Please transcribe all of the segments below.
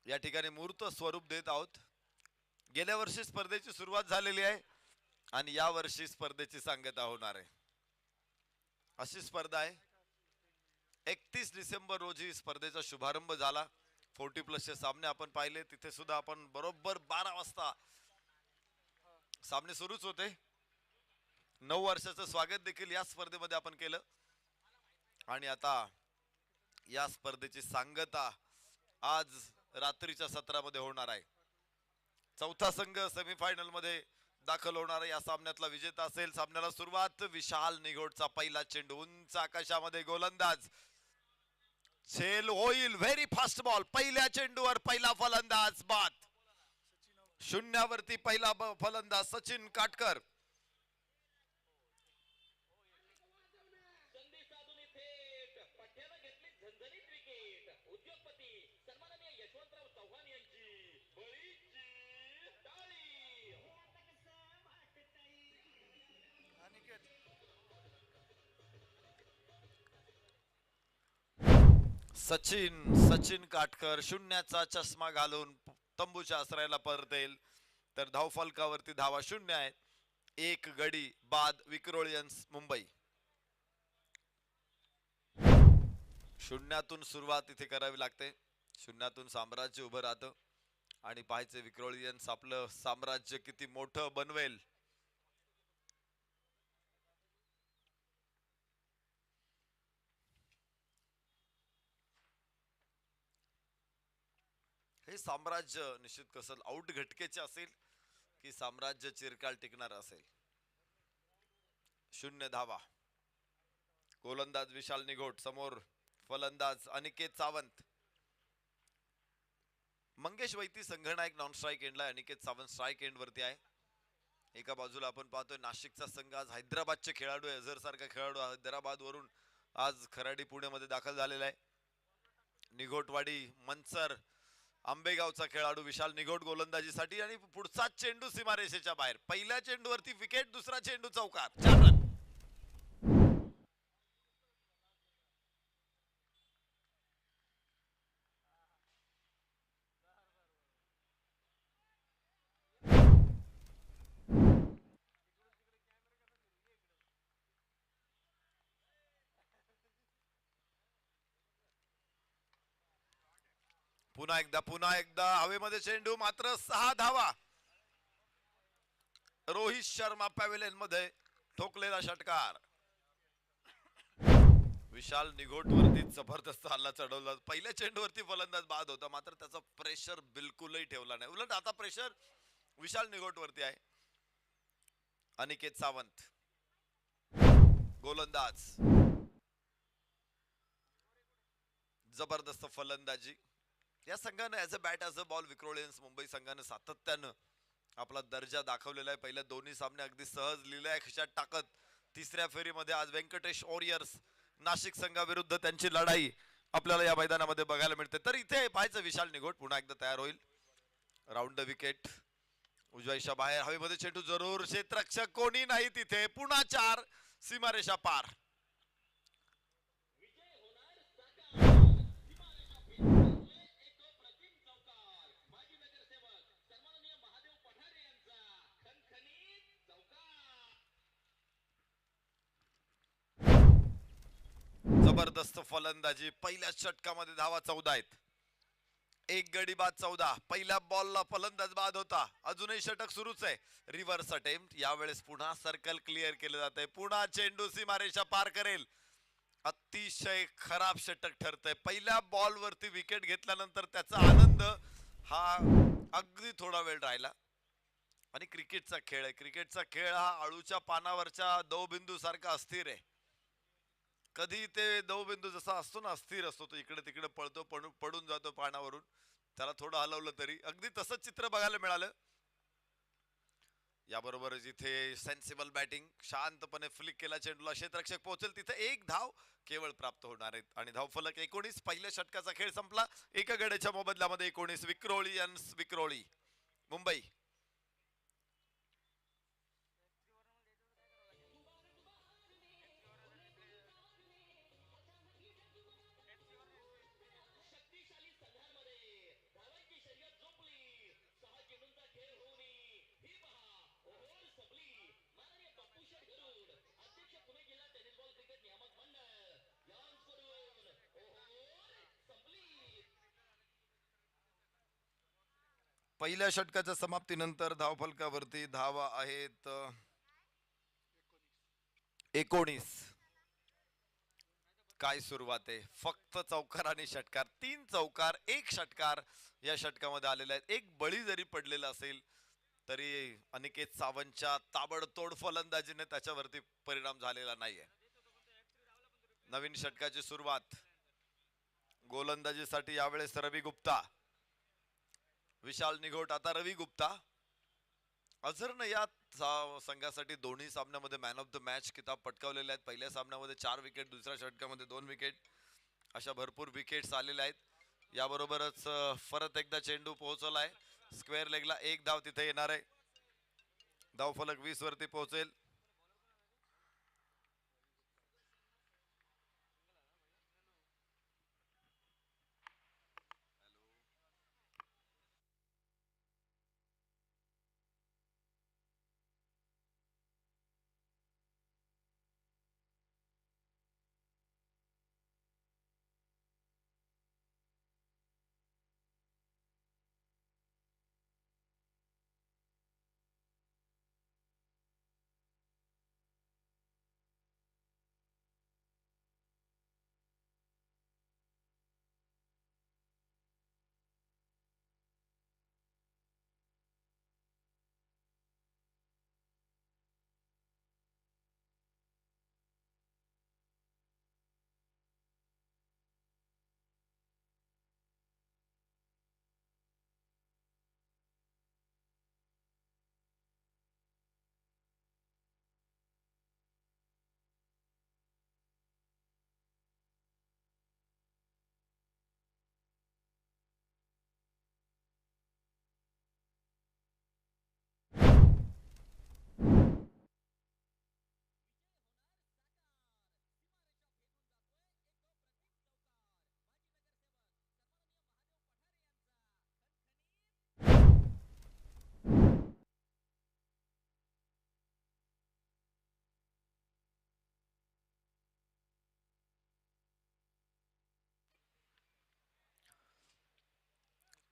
या ठिकाणी मूर्त स्वरूप देत आहोत. गेल्या वर्षी स्पर्धेची सुरुवात झालेली आहे आणि या वर्षी स्पर्धेची सांगता होणार आहे. अशी स्पर्धा आहे. 31 डिसेंबर रोजी स्पर्धेचा शुभारंभ झाला. 40+ सामने आपण पाहिले. तिथे सुद्धा आपण बरोबर 12 वाजता सामने सुरूच होते. 9 वर्षाचं स्वागत देखील या स्पर्धेमध्ये आपण केलं आणि आता या स्पर्धेची सांगता आज रात्रीच्या सत्रामध्ये होणार आहे. चौथा संघ सेमीफायनल मध्ये दाखल होणार या सामन्यातला विजेता असेल. सामन्याला सुरुवात. विशाल निघोटचा पहिला चेंडू उंच आकाशामध्ये गोलंदाज झेल होईल. Very fast ball. पहिल्या चेंडूवर पहिला फलंदाज बाद. शून्यावरती पहिला फलंदाज सचिन काटकर. सचिन काटकर शून्याचा चष्मा घालून तंबूच्या आश्रयाला परतेल. तर धावफलकावरती धावा 0 आहेत. एक गडी बाद. विक्रोळियन्स मुंबई. शून्यातून सुरुवात इथे करावी लागते. शून्यातून साम्राज्य उभं राहतं आणि पाहायचे विक्रोळियन्स आपलं साम्राज्य किती मोठं बनवेल. हे साम्राज्य निश्चित कसं आउट घटकेचे असेल की साम्राज्य चिरकाल टिकणार असेल. 0 धावा. गोलंदाज विशाल निघोट. समोर फलंदाज अनिकेत सावंत. मंगेश वैती संघनायक नॉन स्ट्राईक एंडला. अनिकेत सावंत स्ट्राईक एंड वरती आहे. एका बाजूला आपण पाहतोय नाशिकचा संघ आज हैदराबादचे खेळाडू आहे. अझर सारखा खेळाडू हैदराबाद वरून आज खराडी पुण्यामध्ये दाखल झालेला आहे. निघोटवाडी मनसर आंबेगावचा खेळाडू विशाल निघोट गोलंदाजीसाठी आणि पुढचा चेंडू सीमारेषेच्या बाहेर. पहिल्या चेंडूवरती विकेट. दुसरा चेंडू चौकार. 4 रन. पुन्हा एकदा हवेमध्ये चेंडू. मात्र 6 धावा. रोहित शर्मा पॅव्हेलियन मध्ये ठोकलेला षटकार. विशाल निघोट वरती जबरदस्त हल्ला चढवला. पहिल्या चेंडूवरती फलंदाज बाद होता मात्र त्याचा प्रेशर बिलकुलही ठेवला नाही. उलट आता प्रेशर विशाल निघोट वरती आहे. अनिकेत सावंत गोलंदाज. जबरदस्त फलंदाजी. या संघाने as a bat as a ball Vikrolians Mumbai संघाने सातत्यानं आपला दर्जा दाखवलेला आहे. पहिल्या दोन्ही सामने अगदी सहज लिहिलाय खिशात टाकत. तिसऱ्या फेरीमध्ये आज व्यंकटेश ओरियर्स नाशिक संघाविरुद्ध त्यांची लढाई आपल्याला या मैदानामध्ये बघायला मिळते. तर इथे पाहायचं विशाल निघोट पुन्हा एकदा तयार होईल. Round the wicket. उजवाईच्या बाहेर हवेमध्ये चेंडू जरूर. क्षेत्ररक्षक कोणी नाही तिथे. पुन्हा 4. सीमारेषा पार. जबरदस्त फलंदाजी. पहिल्या षटकामध्ये धावा 14 आहेत. एक गडी बाद 14. पहिल्या बॉलला फलंदाज बाद होता. अजूनही षटक सुरूच आहे. Reverse attempt. यावेळेस पुन्हा सर्कल क्लिअर केले जाते. पुन्हा चेंडू सीमारेषा पार करेल. अतिशय खराब षटक ठरतंय. पहिल्या बॉल वरती विकेट घेतल्यानंतर त्याचा आनंद हा अगदी थोडा वेळ राहिला. आणि क्रिकेटचा खेळ आहे. क्रिकेटचा खेळ हा आळूच्या पानावरच्या दवबिंदू सारखा अस्थिर आहे. कधी ते दवबिंदू जसा असतो ना अस्थिर असतो. तो इकडे तिकडे पळतो पडून जातो पानावरून. त्याला थोडं हलवलं तरी अगदी तसंच चित्र बघायला मिळालं. याबरोबरच इथे सेन्सिबल बॅटिंग. शांतपणे फ्लिक केला चेंडूला. क्षेत्ररक्षक पोहोचेल तिथे. एक धाव केवळ प्राप्त होणार आहेत आणि धावफलक 19. पहिल्या षटकाचा खेळ संपला. एका गड्याच्या मोबदल्यामध्ये 19. विक्रोळियन्स विक्रोळी मुंबई. पहिल्या षटकाच्या समाप्तीनंतर धावफलकावरती धावा आहेत 19. काय सुरुवात आहे, फक्त चौकार आणि षटकार, 3 चौकार 1 षटकार या षटकामध्ये आलेले आहेत. एक बळी जरी पडलेला असेल तरी अनिकेत सावंतच्या ताबडतोड फलंदाजीने त्याच्यावरती परिणाम झालेला नाहीये. नवीन षटकाची सुरुवात गोलंदाजीसाठी यावेळेस रवी गुप्ता, विशाल निघोट आता रवी गुप्ता. अझरनं या संघासाठी दोन्ही सामन्यामध्ये मॅन ऑफ द मॅच किताब पटकावलेले आहेत. पहिल्या सामन्यामध्ये 4 विकेट, दुसऱ्या षटकामध्ये 2 विकेट, अशा भरपूर विकेट्स आलेल्या आहेत. याबरोबरच परत एकदा चेंडू पोहोचलाय स्क्वेअर लेगला, 1 धाव तिथे येणार आहे. धावफलक 20 वरती पोहोचेल.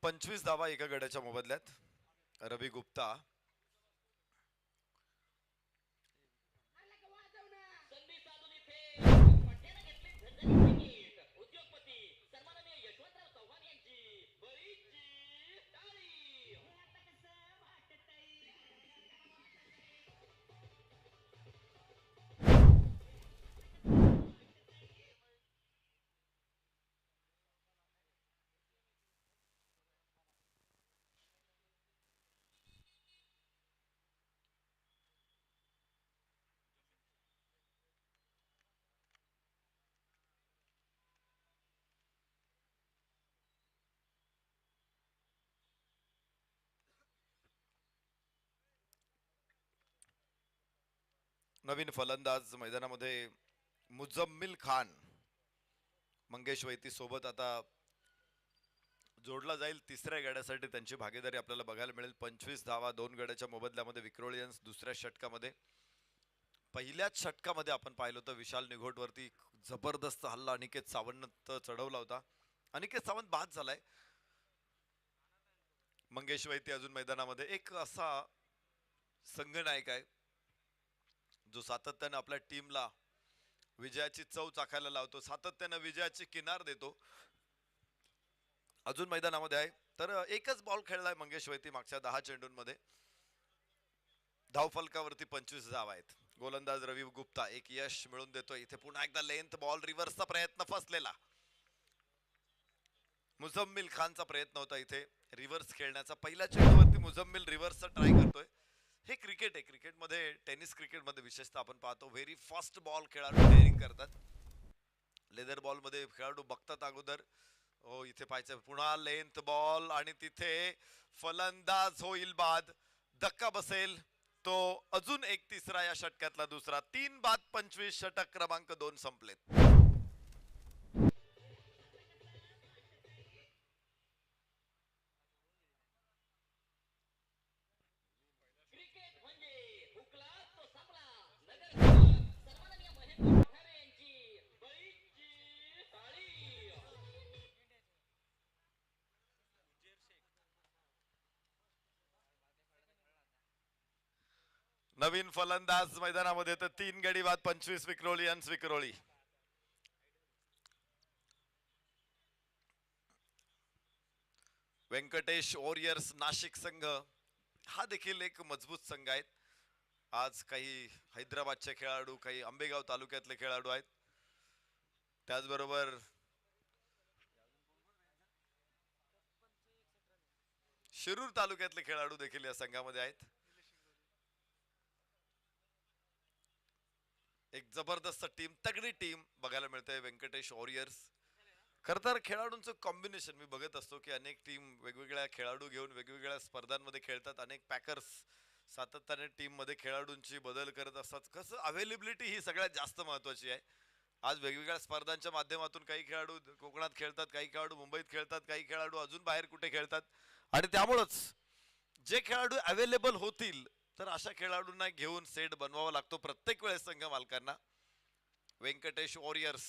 पंचवीस धावा एका गड्याच्या मोबदल्यात. रवी गुप्ता नवीन फलंदाज मैदानामध्ये मुजम्मिल खान मंगेश वैती सोबत आता जोडला जाईल. तिसऱ्या गड्यासाठी त्यांची भागीदारी आपल्याला बघायला मिळेल. 25 धावा 2 गड्याच्या मोबदल्यामध्ये विक्रोलियन्स. दुसऱ्या षटकामध्ये, पहिल्याच षटकामध्ये आपण पाहिलं होतं विशाल निघोट वरती जबरदस्त हल्ला अनिकेत सावंत चढवला होता. अनिकेत सावंत बाद झालाय. मंगेश वैती अजून मैदानामध्ये. एक असा संघनायक आहे जो सातत्याने आपल्या टीमला विजयाची चव चाखायला लावतो, सातत्याने विजयाची किनार देतो. अजून मैदानामध्ये आहे. तर एकच बॉल खेळलाय मंगेश वैती मागच्या 10 चेंडूंमध्ये. धावफलकावरती 25 धावा आहेत. गोलंदाज रवी गुप्ता एक यश मिळून देतोय. इथे पुन्हा एकदा लेंथ बॉल, रिव्हर्सचा प्रयत्न फसलेला. मुजम्मिल खानचा प्रयत्न होता इथे रिव्हर्स खेळण्याचा. पहिल्या चेंडूवरती मुजम्मिल रिव्हर्सचा ट्राय करतोय. हे क्रिकेट आहे. क्रिकेटमध्ये, टेनिस क्रिकेटमध्ये विशेषतः आपण पाहतो व्हेरी फास्ट बॉल खेळाडू ट्रेनिंग करतात. लेदर बॉल मध्ये खेळाडू बघतात अगोदर. हो, इथे पाहायचं पुन्हा लेंथ बॉल आणि तिथे फलंदाज होईल बाद. धक्का बसेल तो अजून एक तिसरा या षटकातला दुसरा. 3 बाद 25 षटक क्रमांक 2 संपलेत. नवीन फलंदाज मैदानामध्ये तर 3 गडी बाद 25 विक्रोळी अंश विक्रोळी. व्यंकटेश वॉरियर्स नाशिक संघ हा देखील एक मजबूत संघ आहे. आज काही हैदराबादचे खेळाडू, काही आंबेगाव तालुक्यातले खेळाडू आहेत, त्याचबरोबर शिरूर तालुक्यातले खेळाडू देखील या संघामध्ये आहेत. एक जबरदस्त टीम, तगडी टीम बघायला मिळते व्यंकटेश वॉरियर्स. खर तर खेळाडूंचं कॉम्बिनेशन मी बघत असतो की अनेक टीम वेगवेगळ्या खेळाडू घेऊन वेगवेगळ्या स्पर्धांमध्ये खेळतात. अनेक पॅकर्स सातत्याने टीम मध्ये खेळाडूंची बदल करत असतात. कसं अवेलेबिलिटी ही सगळ्यात जास्त महत्वाची आहे. आज वेगवेगळ्या स्पर्धांच्या माध्यमातून काही खेळाडू कोकणात खेळतात, काही खेळाडू मुंबईत खेळतात, काही खेळाडू अजून बाहेर कुठे खेळतात. आणि त्यामुळेच जे खेळाडू अवेलेबल होतील तर अशा खेळाडूंना घेऊन सेट बनवावा लागतो प्रत्येक वेळेस संघ मालकांना. व्यंकटेश वॉरियर्स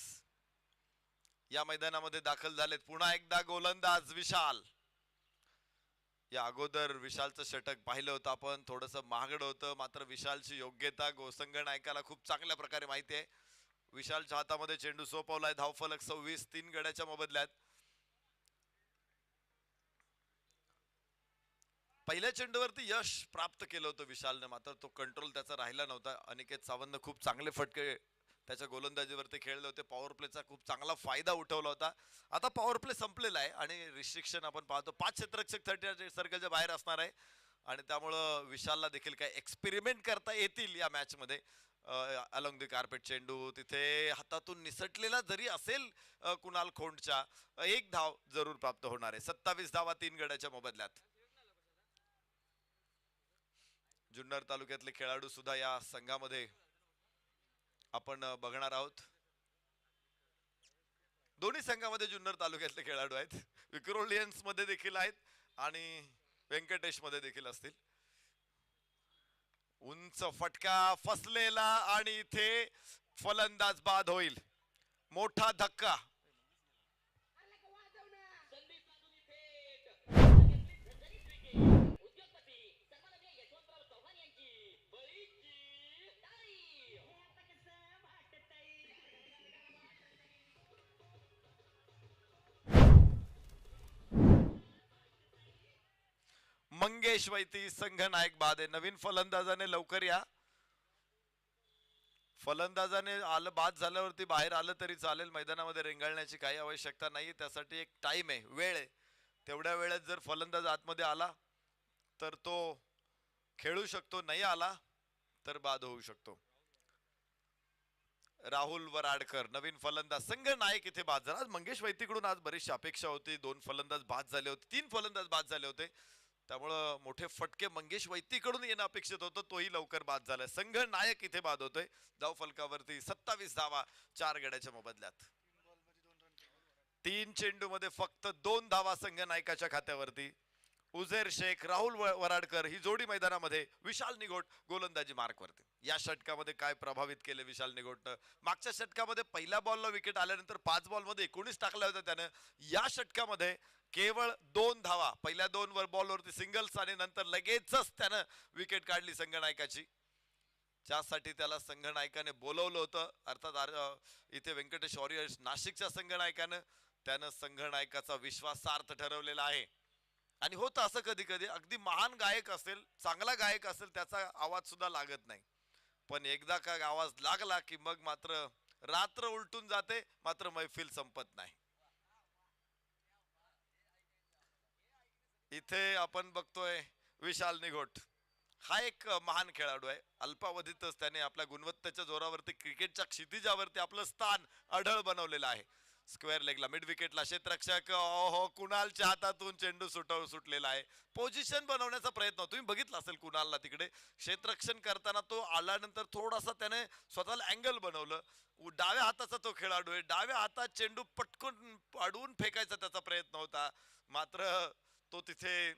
या मैदानामध्ये दाखल झालेत. पुन्हा एकदा गोलंदाज विशाल. या अगोदर विशालचं षटक पाहिलं होतं आपण, थोडस महागड होतं, मात्र विशालची योग्यता गोसंघ नायकाला खूप चांगल्या प्रकारे माहिती आहे. विशालच्या हातामध्ये चेंडू सोपवलाय. धावफलक 26, 3 गड्याच्या मोबदल्यात. पहिल्या चेंडूवरती यश प्राप्त केलं होतं विशालने, मात्र तो कंट्रोल त्याचा राहिला नव्हता. अनिकेत सावंतने खूप चांगले फटके त्याच्या गोलंदाजीवरती खेळले होते. पॉवर प्लेचा खूप चांगला फायदा उठवला होता. आता पॉवर प्ले संपलेला आहे आणि रिस्ट्रिक्शन आपण पाहतो 5 क्षेत्ररक्षक 30 सर्कलच्या बाहेर असणार आहे आणि त्यामुळं विशालला देखील काही एक्सपेरिमेंट करता येतील या मॅच मध्ये. अलॉंग द कार्पेट चेंडू तिथे हातातून निसटलेला जरी असेल कुणाल खोंडच्या, 1 धाव जरूर प्राप्त होणार आहे. 27 धावा 3 गड्याच्या मोबदल्यात. जुन्नर तालुक्यातले खेळाडू सुद्धा या संघामध्ये आपण बघणार आहोत. दोन्ही संघामध्ये जुन्नर तालुक्यातले खेळाडू आहेत. विक्रोलियन्स मध्ये देखील आहेत आणि व्यंकटेश मध्ये देखील असतील. उंच फटका फसलेला आणि इथे फलंदाज बाद होईल. मोठा धक्का. मंगेश वैती संघ नायक बाद आहे. नवीन फलंदाजाने लवकर या. फलंदाजाने आलं बाद झाल्यावरती बाहेर आलं तरी चालेल, मैदानामध्ये रेंगाळण्याची काही आवश्यकता नाही. त्यासाठी एक टाइम आहे, वेळ आहे. तेवढ्या वेळेत जर फलंदाज आतमध्ये आला तर तो खेळू शकतो, नाही आला तर बाद होऊ शकतो. राहुल वराडकर नवीन फलंदाज संघ नायक इथे बाद झाला. मंगेश वैतीकडून आज बरीचशी अपेक्षा होती. 2 फलंदाज बाद झाले होते, 3 फलंदाज बाद झाले होते, त्यामुळं मोठे फटके मंगेश वैतीकडून येणं अपेक्षित होतं. तोही लवकर बाद झालाय. संघ नायक इथे बाद होतोय. धाव फलकावरती 27 धावा 4 गड्याच्या मोबदल्यात. 3 चेंडू मध्ये फक्त 2 धावा संघ नायकाच्या खात्यावरती. उझेर शेख राहुल वराडकर ही जोडी मैदानामध्ये. विशाल निघोट गोलंदाजी मार्क वरती. या षटकामध्ये काय प्रभावित केले विशाल निघोटनं? मागच्या षटकामध्ये पहिल्या बॉलला विकेट आल्यानंतर 5 बॉलमध्ये 19 टाकल्या होत्या त्यानं. या षटकामध्ये केवळ 2 धावा, पहिल्या 2 बॉलवरती सिंगल्स आणि नंतर लगेचच त्यानं विकेट काढली संघ नायकाची. ज्यासाठी त्याला संघ नायकाने बोलवलं होतं, अर्थात इथे व्यंकटेश वॉरियर्स नाशिकच्या संघ नायकानं त्यानं संघ नायकाचा विश्वासार्थ ठरवलेला आहे. आणि होतं असं कधी कधी, अगदी महान गायक असेल, चांगला गायक असेल, त्याचा आवाज सुद्धा लागत नाही, पण एकदा का आवाज लागला की मग मात्र रात्र उलटून जाते, मात्र मैफिल संपत नाही. इथे आपण बघतोय विशाल निघोट हा एक महान खेळाडू आहे. अल्पावधीतच त्याने आपल्या गुणवत्तेच्या जोरावरती क्रिकेटच्या क्षितिजावरती आपलं स्थान अढळ बनवलेलं आहे. स्क्वेअर लेगला मिड विकेटला क्षेत्ररक्षक कुणालच्या हातातून चेंडू सुटलेला आहे. पोझिशन बनवण्याचा प्रयत्न तुम्ही बघितला असेल कुणालला तिकडे क्षेत्ररक्षण करताना. तो आल्यानंतर थोडासा त्याने स्वतःला अँगल बनवलं. डाव्या हाताचा तो खेळाडू आहे. डाव्या हातात चेंडू पटकन अडवून फेकायचा त्याचा प्रयत्न होता, मात्र तो तिथे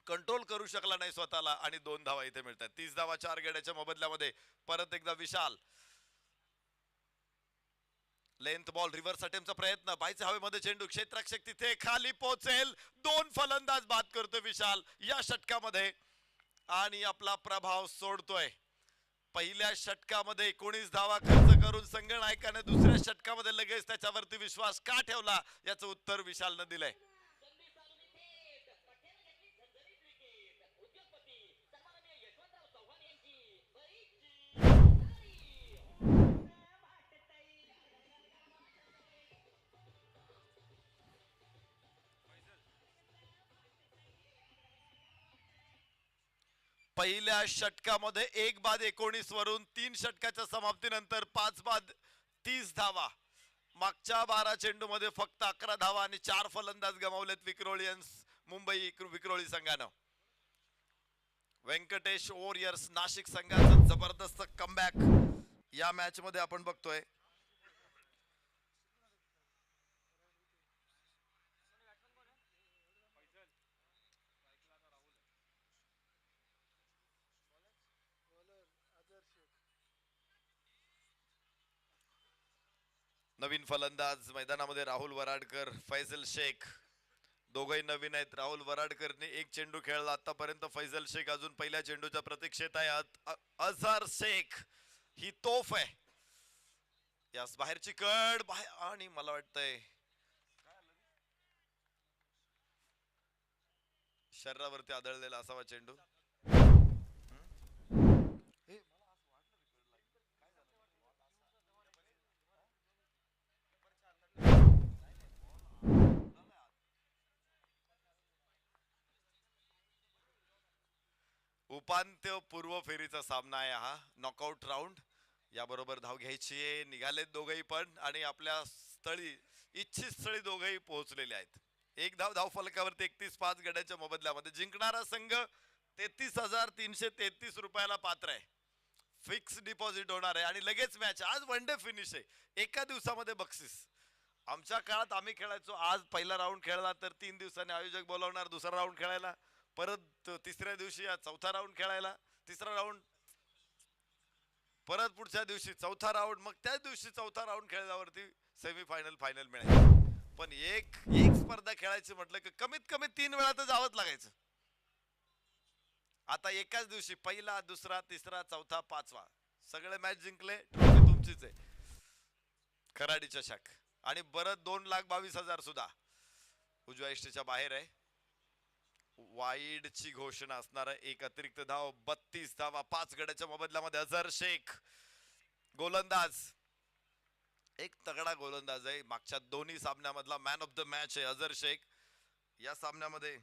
कंट्रोल करू शकला नाही स्वतःला आणि 2 धावा इथे मिळतात. 30 धावा 4 गड्याच्या मोबदल्यामध्ये. परत एकदा विशाल. लेंथ बॉल रिव्हर्स अटेम्प्टचा प्रयत्न. बाईच्या हवेमध्ये चेंडू. क्षेत्ररक्षक तिथे खाली पोहोचेल. 2 फलंदाज बाद करतो विशाल या षटकामध्ये. आणि आपला प्रभाव सोडतोय. पहिल्या षटकामध्ये 19 धावा खर्च करून संघ नायकाने दुसऱ्या षटकामध्ये लगेच त्याच्यावरती विश्वास का ठेवला याचं उत्तर विशालनं दिलंय. पहिल्या षटकामध्ये 1 बाद 19 वरून 3 षटकाच्या समाप्तीनंतर 5 बाद 30 धावा. मागच्या 12 चेंडूमध्ये फक्त 11 धावा आणि 4 फलंदाज गमावलेत विक्रोळियन्स मुंबई विक्रोळी संघानं. व्यंकटेश वॉरियर्स नाशिक संघाचं जबरदस्त कमबॅक या मॅच मध्ये आपण बघतोय. नवीन फलंदाज मैदानामध्ये राहुल वराडकर, फैजल शेख दोघही नवीन आहेत. राहुल वराडकरने 1 चेंडू खेळला आतापर्यंत. फैजल शेख अजून पहिल्या चेंडूच्या प्रतीक्षेत आहे. अझहर शेख ही तोफ आहे. यास बाहेरची कड बाहेर आणि मला वाटतंय शरीरावरती आदळलेला असावा चेंडू. उपांत्य पूर्व फेरीचा सामना आहे हा, नॉकआउट राऊंड. याबरोबर धाव घ्यायची आहे. निघालेत दोघही पण आणि आपल्या स्थळी इच्छित स्थळी दोघही पोहोचलेले आहेत. 1 धाव फलकावरती 31-5 गड्याच्या मोबदल्यामध्ये जिंकणारा संघ 33,333 रुपयाला पात्र आहे. फिक्स डिपॉझिट होणार आहे आणि लगेच मॅच. आज वन डे फिनिश आहे, एका दिवसामध्ये बक्षीस. आमच्या काळात आम्ही खेळायचो. आज पहिला राऊंड खेळला तर 3 दिवसांनी आयोजक बोलवणार दुसरा राऊंड खेळायला, परत तिसऱ्या दिवशी चौथा राऊंड खेळायला, तिसरा राऊंड परत पुढच्या दिवशी चौथा राऊंड, मग त्याच दिवशी चौथा राऊंड खेळल्यावरती सेमीफायनल फायनल मिळायचं. पण एक स्पर्धा खेळायची म्हटलं की कमीत कमी 3 वेळा तर जावंच लागायचं. आता एकाच दिवशी पहिला, दुसरा, तिसरा, चौथा, पाचवा सगळे मॅच जिंकले. ट्रॉफी तुमचीच आहे, खराडी चषक. आणि परत 2,22,000 सुद्धा उजव्या इष्टीच्या बाहेर आहे. वाईडची घोषणा असणार आहे. 1 अतिरिक्त धाव, 32 धावा 5 गड्याच्या मोबदल्यामध्ये. अझहर शेख गोलंदाज, एक तगडा गोलंदाज आहे. मागच्या दोन्ही सामन्यामधला मॅन ऑफ द मॅच आहे अझहर शेख. या सामन्यामध्ये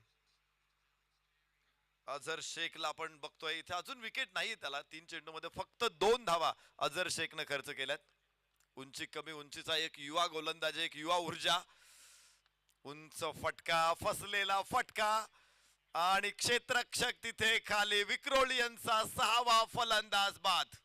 अझहर शेखला आपण बघतोय इथे अजून विकेट नाही त्याला. 3 चेंडूमध्ये फक्त 2 धावा अझहर शेखने खर्च केल्यात. उंची कमी उंचीचा एक युवा गोलंदाज, एक युवा ऊर्जा. उंच फटका, फसलेला फटका आणि क्षेत्ररक्षक तिथे खाली. विक्रोळी यांचा 6वा फलंदाज बाद.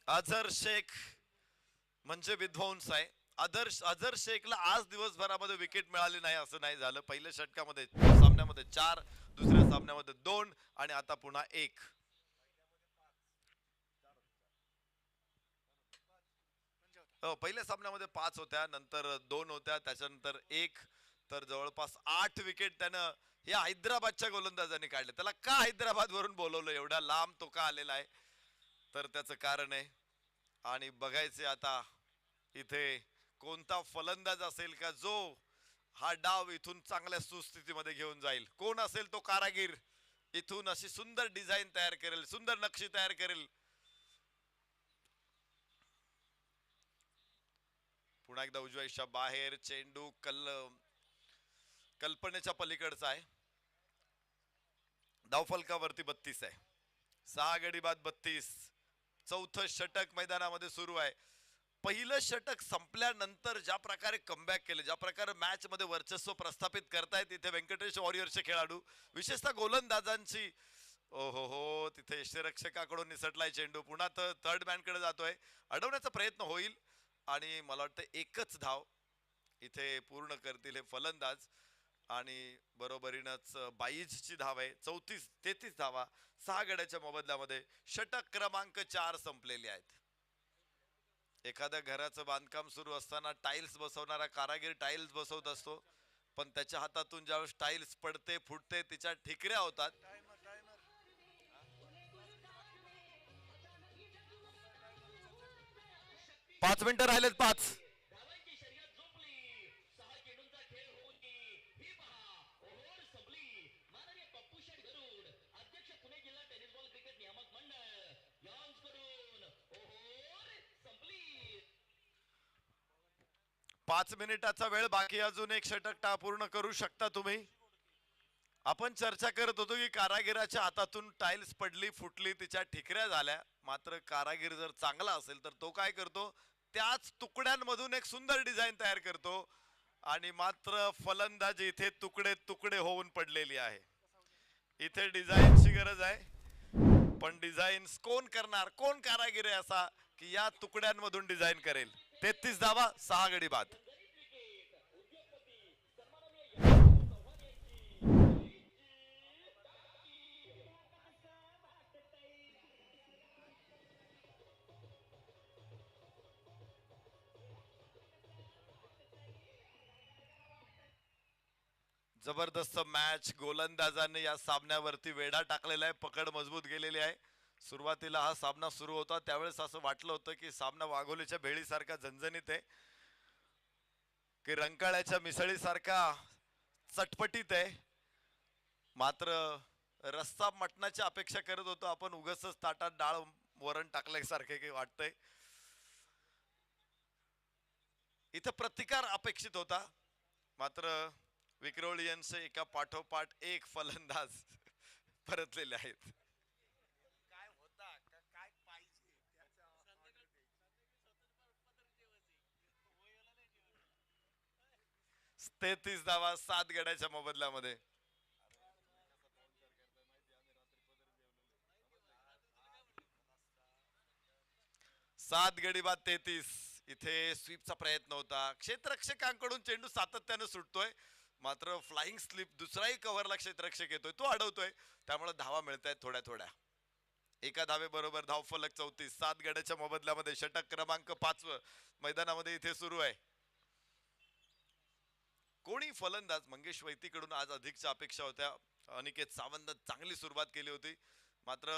अझहर शेख म्हणजे विध्वंस आहे. अझहर शेखला आज दिवसभरामध्ये विकेट मिळाली नाही असं नाही झालं. पहिल्या षटकामध्ये सामन्यामध्ये 4, दुसऱ्या सामन्यामध्ये 2 आणि आता पुन्हा 1. पहिल्या सामन्यामध्ये 5 होत्या, नंतर 2 होत्या, त्याच्यानंतर 1. तर जवळपास 8 विकेट त्यानं या हैदराबादच्या गोलंदाजांनी काढले. त्याला का हैदराबाद वरून बोलवलं, एवढा लांब तो का आलेला आहे, तर त्याचं कारण आहे. आणि बघायचे आता इथे कोणता फलंदाज असेल का जो हा डाव इथून चांगल्या सुस्थितीमध्ये घेऊन जाईल. कोण असेल तो कारागीर इथून अशी सुंदर डिझाईन तयार करेल, सुंदर नक्षी तयार करेल. पुन्हा एकदा उजव्या इशा बाहेर. चेंडू कल्पनेच्या पलीकडचा आहे. धावफलकावरती 32 आहे. 6 गडी बाद 32. चौथं षटक मैदानामध्ये सुरू आहे. पहिलं षटक संपल्यानंतर ज्या प्रकारे कमबॅक केले, ज्या प्रकारे मॅच मध्ये वर्चस्व प्रस्थापित करतायत तिथे व्यंकटेश वॉरियर्सचे खेळाडू, विशेषतः गोलंदाजांची. ओहो हो, तिथे यष्टीरक्षकाकडून निसटलाय चेंडू. पुन्हा थर्ड मॅन कडे जातोय. अडवण्याचा प्रयत्न होईल आणि मला वाटतं एकच धाव इथे पूर्ण करतील हे फलंदाज. आणि बरोबरीनच 22ची धाव आहे. 33 धावा 6 गड्याच्या मोबदल्यामध्ये. षटक क्रमांक 4 संपलेली आहेत. एखाद्या घराचं बांधकाम सुरू असताना टाइल्स बसवणारा कारागीर टाइल्स बसवत असतो, पण त्याच्या हातातून ज्यावेळेस टाइल्स पडते फुटते तिच्या ठिकऱ्या होतात. 5 मिनिटं राहिलेत. 5. पाच मिनिटाचा वेळ बाकी. अजून एक षटक पूर्ण करू शकता तुम्ही. आपण चर्चा करत होतो की कारागिराच्या हातातून टाइल्स पडली फुटली तिच्या ठिकऱ्या झाल्या. मात्र कारागीर जर चांगला असेल तर तो काय करतो, त्याच तुकड्यांमधून एक सुंदर डिझाईन तयार करतो. आणि मात्र फलंदाजी इथे तुकडे तुकडे होऊन पडलेली आहे. इथे डिझाईनची गरज आहे, पण डिझाईन कोण करणार, कोण कारागीर आहे असा की या तुकड्यांमधून डिझाईन करेल. 33 धावा 6 गडी बाद. जबरदस्त मॅच. गोलंदाजांनी या सामन्यावरती वेढा टाकलेला आहे. पकड मजबूत गेलेली आहे. सुरुवातीला हा सामना सुरू होता त्यावेळेस असं वाटलं होतं की सामना वाघोलीच्या भेळीसारखा झणझणीत आहे, की रंकाळ्याच्या मिसळीसारखा चटपटीत आहे. मात्र रस्सा मटणाची अपेक्षा करत होतो आपण, उगाचच ताटात डाळ वरण टाकल्यासारखे काही वाटतंय. इथं प्रतिकार अपेक्षित होता. मात्र विक्रोलियन्स एका पाठोपाठ एक फलंदाज परतलेले आहेत. 33 धावा 7 गड्याच्या मोबदल्यामध्ये. 7 गडी बाद 33. इथे स्वीपचा प्रयत्न होता. क्षेत्ररक्षकांकडून चेंडू सातत्याने सुटतोय, मात्र फ्लाइंग स्लिप दुसराही कव्हरला क्षेत्ररक्षक येतोय, तो अडवतोय. त्यामुळे धावा मिळत आहेत थोड्या थोड्या. एका धावे बरोबर धाव फलक 34. 7 गड्याच्या मोबदल्यामध्ये षटक क्रमांक 5 मैदानामध्ये इथे सुरू आहे. कोणी फलंदाज मंगेश वैतीकडून आज अधिकच्या अपेक्षा होत्या. अनिकेत सावंत चांगली सुरुवात केली होती, मात्र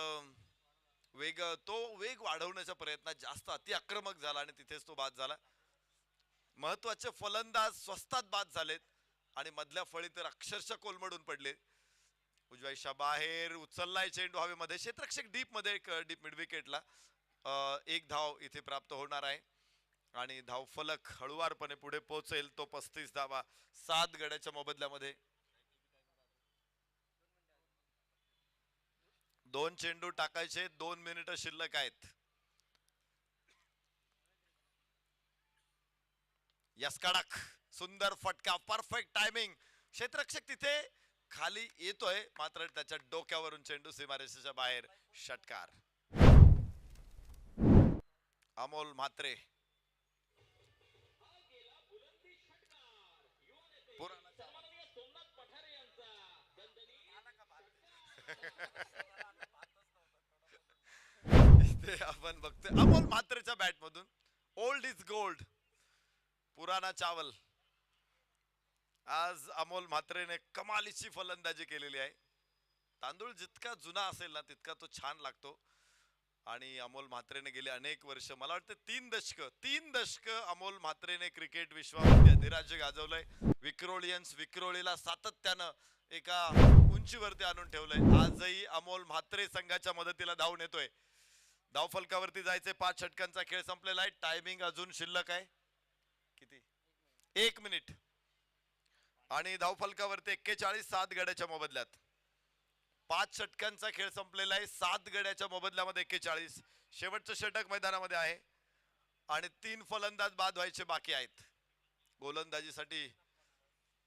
वेग वाढवण्याच्या प्रयत्नात जास्त अति आक्रमक झाला आणि तिथेच तो बाद झाला. महत्वाचे फलंदाज स्वस्तात बाद झालेत आणि मधल्या फळी तर अक्षरशः कोलमडून पडले. उजवाईशा बाहेर उचललाय चेंडू हवेमध्ये. क्षेत्ररक्षक डीप मध्ये, डीप मिड विकेटला. एक धाव इथे प्राप्त होणार आहे आणि धाव फलक हळुवारपणे पुढे पोहोचेल. तो 35 धावा 7 गड्याच्या मोबदल्यामध्ये. 2 चेंडू टाकायचे, 2 मिनिटं शिल्लक आहेत. यस्काडक सुंदर फटका, परफेक्ट टायमिंग. क्षेत्ररक्षक तिथे खाली येतोय, मात्र त्याच्या डोक्यावरून चेंडू सीमारेषेच्या बाहेर. षटकार. अमोल म्हात्रे. आपण बघतोय अमोल म्हात्रेच्या बॅट मधून. ओल्ड इज गोल्ड, पुराना चावल. आज अमोल म्हात्रेने कमालीची फलंदाजी केलेली आहे. तांदूळ जितका जुना असेल ना तितका तो छान लागतो. आणि अमोल म्हात्रेने गेले अनेक वर्ष, मला वाटतं 3 दशक अमोल म्हात्रेने क्रिकेट विश्वामध्ये अधिराज्य गाजवलंय. विक्रोळीला सातत्यानं एका उंचीवरती आणून ठेवलंय. आजही अमोल म्हात्रे संघाच्या मदतीला धावून येतोय. धाव फलकावरती जायचे. 5 षटकांचा खेळ संपलेला आहे. टायमिंग अजून शिल्लक आहे. किती? 1 मिनिट. आणि धाव फलकावरती 41. 7 गड्याच्या मोबदल्यात. 5 षटकांचा खेळ संपलेला आहे. 7 गड्याच्या मोबदल्यामध्ये 41. शेवटचं षटक मैदानामध्ये आहे आणि 3 फलंदाज बाद व्हायचे बाकी आहेत. गोलंदाजीसाठी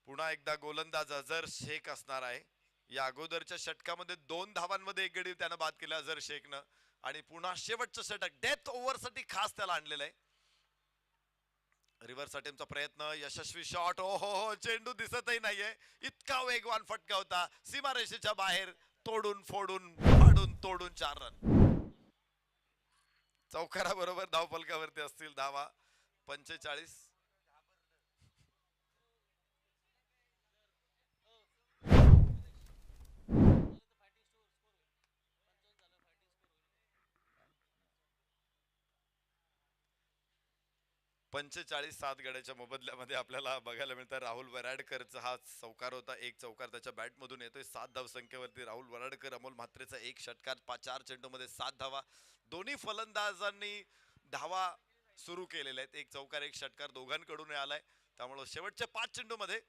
पुन्हा एकदा गोलंदाज अझर शेख असणार आहे. या अगोदरच्या षटकामध्ये 2 धावांमध्ये 1 गडी त्यानं बाद केला अझर शेखनं. आणि पुन्हा शेवटचं षटक डेथ ओव्हर साठी खास त्याला आणलेलं आहे. रिव्हर्स अटेम्प्टचा प्रयत्न यशस्वी शॉट. ओ हो, चेंडू दिसतही नाहीये, इतका वेगवान फटका होता, सीमारेषेच्या बाहेर तोडून फोडून फाडून तोडून 4 रन. चौकाराबरोबर धावफलकावरती असतील धावा. 45. पंचेचाळीस 7 गड्याच्या मोबदल्यामध्ये आपल्याला बघायला मिळतं राहुल वराडकरचा हा चौकार होता. एक चौकार त्याच्या बॅटमधून येतोय. 7 धावसंख्येवरती राहुल वराडकर. अमोल म्हात्रेचा एक षटकार, 4 चेंडूमध्ये 7 धावा. दोन्ही फलंदाजांनी धावा सुरू केलेल्या आहेत. एक चौकार एक षटकार दोघांकडून आलाय. त्यामुळे शेवटच्या 5 चेंडूमध्ये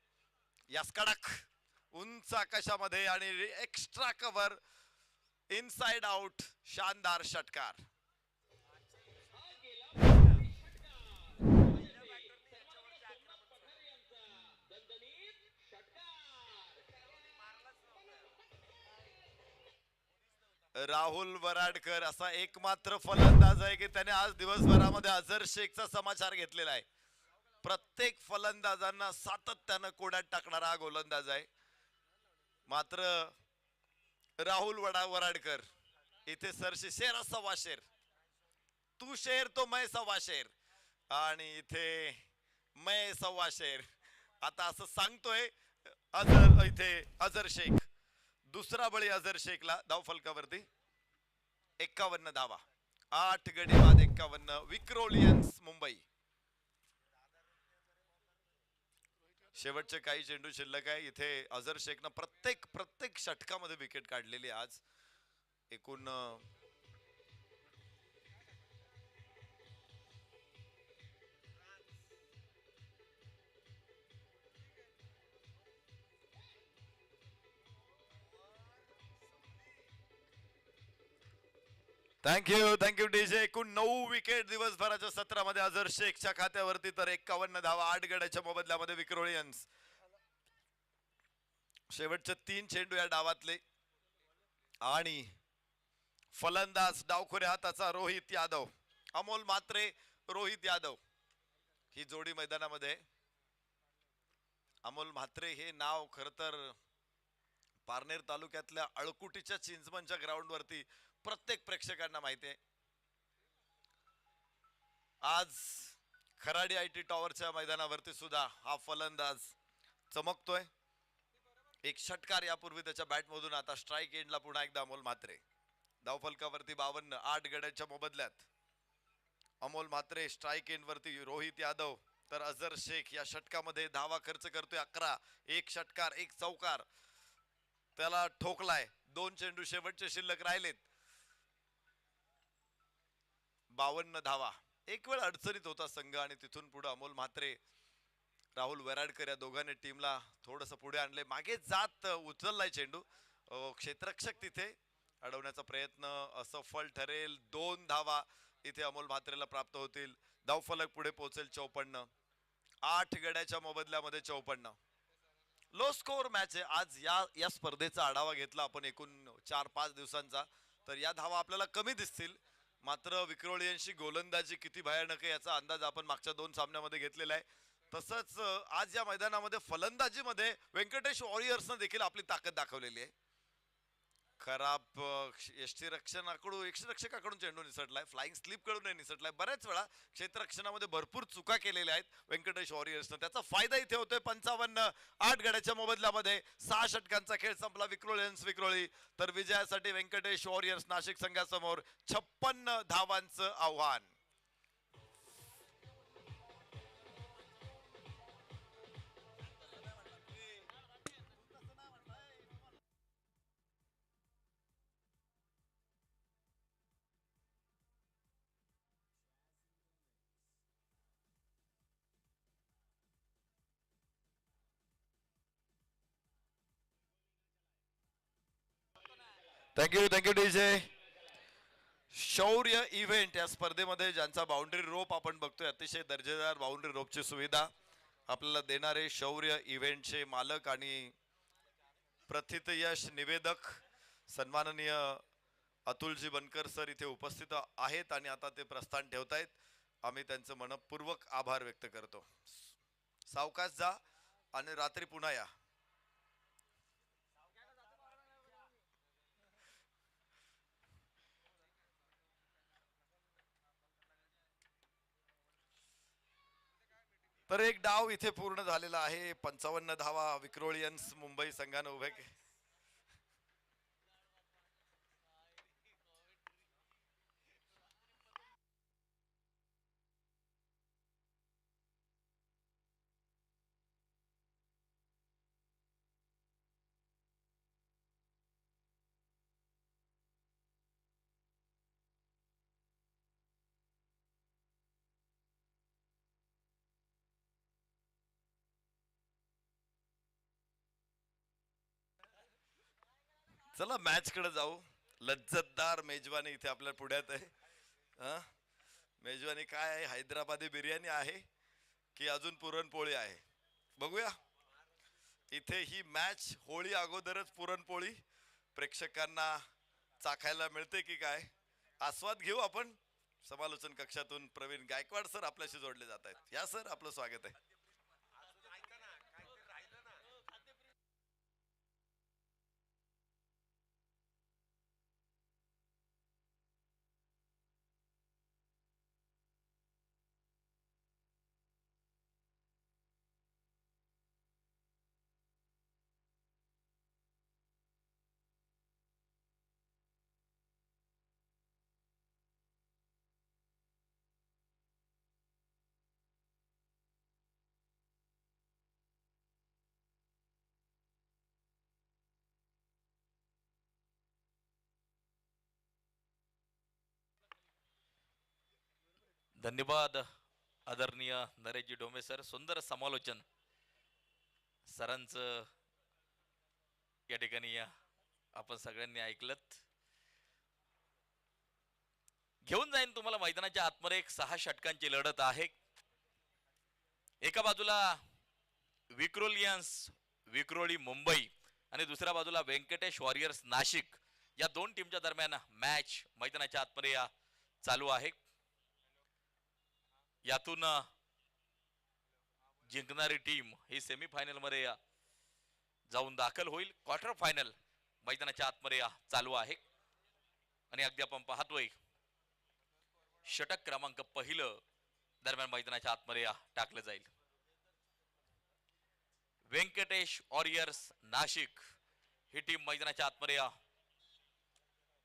यास्कडक उंच आकाशामध्ये आणि एक्स्ट्रा कव्हर इनसाइड आउट, शानदार षटकार. राहुल वराडकर असा एकमात्र फलंदाज आहे की त्याने आज दिवसभरामध्ये अझर शेखचा समाचार घेतलेला आहे. प्रत्येक फलंदाजांना सातत्यानं कोड्यात टाकणारा हा गोलंदाज आहे. मात्र राहुल वराडकर इथे सरशी शेर सव्वा शेर, तू शेर तो मैं सव्वा शेर, आणि इथे मैं सव्वा शेर. आता असं सांगतोय अझर. इथे अझर शेख, दुसरा बळी अझर शेखला धावफलकावरती. 51 धावा, 8 गडी बाद 51. विक्रोलियन्स मुंबई. शेवटचे काही चेंडू शिल्लक आहे. इथे अझर शेखनं प्रत्येक षटकामध्ये विकेट काढलेली आज. एकूण थँक्यू डीजे. एकूण 9 विकेट दिवसभराच्या सत्रामध्ये अझर शेखच्या खात्यावरती. तर 51 धावा 8 गड्याच्या मोबदल्यामध्ये विक्रोलियन्स. शेवटचे 3 चेंडू या डावातले आणि फलंदाज डावखुऱ्या हाताचा रोहित यादव. अमोल म्हात्रे, रोहित यादव ही जोडी मैदानामध्ये. अमोल म्हात्रे हे नाव खर तर पारनेर तालुक्यातल्या अळकुटीच्या चिंचमनच्या ग्राउंड वरती प्रत्येक प्रेक्षकांना माहिती आहे. आज खराडी आयटी टॉवरच्या मैदानावरती सुद्धा हा फलंदाज चमकतोय. एक षटकार यापूर्वी त्याच्या बॅटमधून. आता स्ट्राइक एंडला पुन्हा एकदा अमोल म्हात्रे. धावफलकावरती 52, 8 गड्याच्या मोबदल्यात अमोल म्हात्रे. स्ट्राइक एंड वरती रोहित यादव. तर अझर शेख या षटकामध्ये धावा खर्च करतोय 11. एक षटकार एक चौकार त्याला ठोकलाय. 2 चेंडू शेवटचे शिल्लक राहिलेत. 52 धावा. एक वेळ अडचणीत होता संघ आणि तिथून पुढे अमोल म्हात्रे, राहुल वराडकर या दोघांनी टीमला थोडस पुढे आणले. मागे जात उचललाय चेंडू. क्षेत्ररक्षक तिथे अडवण्याचा प्रयत्न असफल ठरेल. 2 धावा इथे अमोल म्हात्रेला प्राप्त होतील. धावफलक पुढे पोहोचेल 54. 8 गड्याच्या मोबदल्यामध्ये 54. लो स्कोअर मॅच आहे आज. या स्पर्धेचा आढावा घेतला आपण एकूण 4-5 दिवसांचा, तर या धावा आपल्याला कमी दिसतील. मात्र विक्रोलियन्सची गोलंदाजी किती भयानक आहे याचा अंदाज आपण मागच्या 2 सामन्यामध्ये घेतलेला आहे. तसंच आज या मैदानामध्ये फलंदाजीमध्ये व्यंकटेश वॉरियर्सनं देखील आपली ताकद दाखवलेली आहे. खराब यष्टीरक्षकाकडून चेंडू निसटलाय. फ्लाइंग स्लिप कडून निसटलाय. बऱ्याच वेळा क्षेत्ररक्षणामध्ये भरपूर चुका केलेल्या आहेत व्यंकटेश वॉरियर्सनं. त्याचा फायदा इथे होतोय. 55, 8 गड्याच्या मोबदल्यामध्ये 6 षटकांचा खेळ संपला. विक्रोलियन्स विक्रोळी. तर विजयासाठी व्यंकटेश वॉरियर्स नाशिक संघासमोर 56 धावांचं आव्हान. Thank you DJ. शौर्य इव्हेंट या स्पर्धेमध्ये ज्यांचा बाउंड्री रोप आपण बघतोय, अतिशय दर्जेदार बाउंड्री रोपची सुविधा आपल्याला देणारे शौर्य इव्हेंटचे मालक आणि प्रथित यश निवेदक सन्माननीय अतुलजी बनकर सर इथे उपस्थित आहेत आणि आता ते प्रस्थान ठेवतायत. आम्ही त्यांचं मनपूर्वक आभार व्यक्त करतो. सावकाश जा आणि रात्री पुन्हा या. तर एक डाव इथे पूर्ण झालेला आहे. 55 धावा विक्रोळियन्स मुंबई संघानं उभे चला मॅच कडे जाऊ. लज्जतदार मेजवानी इथे आपल्या पुढ्यात आहे. हा? मेजवानी काय आहे? हैदराबादी बिर्याणी आहे की अजून पुरणपोळी आहे? बघूया. इथे ही मॅच होळी अगोदरच पुरणपोळी प्रेक्षकांना चाखायला मिळते की काय? आस्वाद घेऊ आपण. समालोचन कक्षातून प्रवीण गायकवाड सर आपल्याशी जोडले जात आहेत. या सर, आपलं स्वागत आहे. धन्यवाद आदरणीय नरेशजी डोमे सर. सुंदर समालोचन सरांचं या ठिकाणी आपण सगळ्यांनी ऐकलं. घेऊन जाईन तुम्हाला मैदानाच्या आतमध्ये. एक 6 षटकांची लढत आहे. एका बाजूला विक्रोलियन्स विक्रोळी मुंबई आणि दुसऱ्या बाजूला व्यंकटेश वॉरियर्स नाशिक, या दोन टीमच्या दरम्यान मॅच मैदानाच्या आतमध्ये चालू आहे. यातून जिंकणारी टीम ही सेमीफायनल मध्ये जाऊन दाखल होईल. क्वार्टर फायनल मैदानाच्या आतमध्ये चालू आहे आणि अगदी आपण पाहतोय षटक क्रमांक पहिलं दरम्यान मैदानाच्या आतमध्ये टाकलं जाईल. व्यंकटेश वॉरियर्स नाशिक ही टीम मैदानाच्या आतमध्ये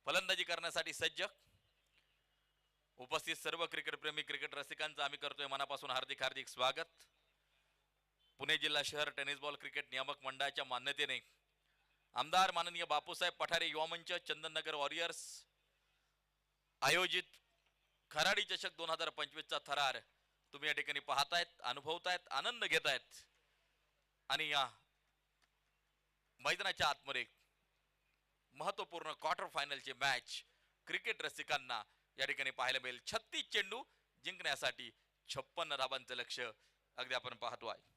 फलंदाजी करण्यासाठी सज्ज. उपस्थित सर्व क्रिकेट प्रेमी क्रिकेट रसिकांचं आम्ही करतोय मनापासून हार्दिक हार्दिक स्वागत. पुणे जिल्हा शहर टेनिस बॉल क्रिकेट नियामक मंडळाच्या मान्यतेने आमदार माननीय बापूसाहेब पठारे युवा मंच चंदननगर वॉरियर्स आयोजित खराडी चषक 2025 चा थरार तुम्ही या ठिकाणी पाहतायत, अनुभवतायत, आनंद घेतायत. आणि या मैदानाच्या आतमध्ये महत्वपूर्ण क्वार्टर फायनलची मॅच क्रिकेट रसिकांना या ठिकाणी पाहायला मिळेल. 36 चेंडू जिंकण्यासाठी 56 धावांचं लक्ष अगदी आपण पाहतो आहे.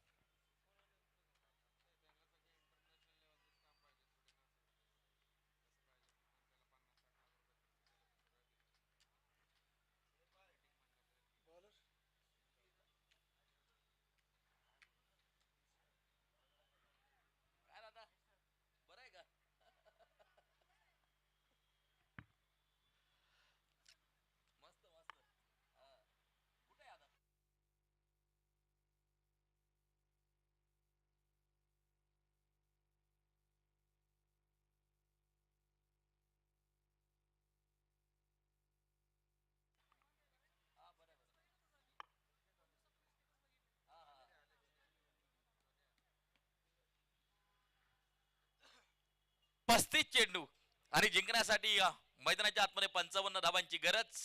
पस्तीस चेंडू आणि जिंकण्यासाठी मैदानाच्या आतमध्ये 55 धावांची गरज.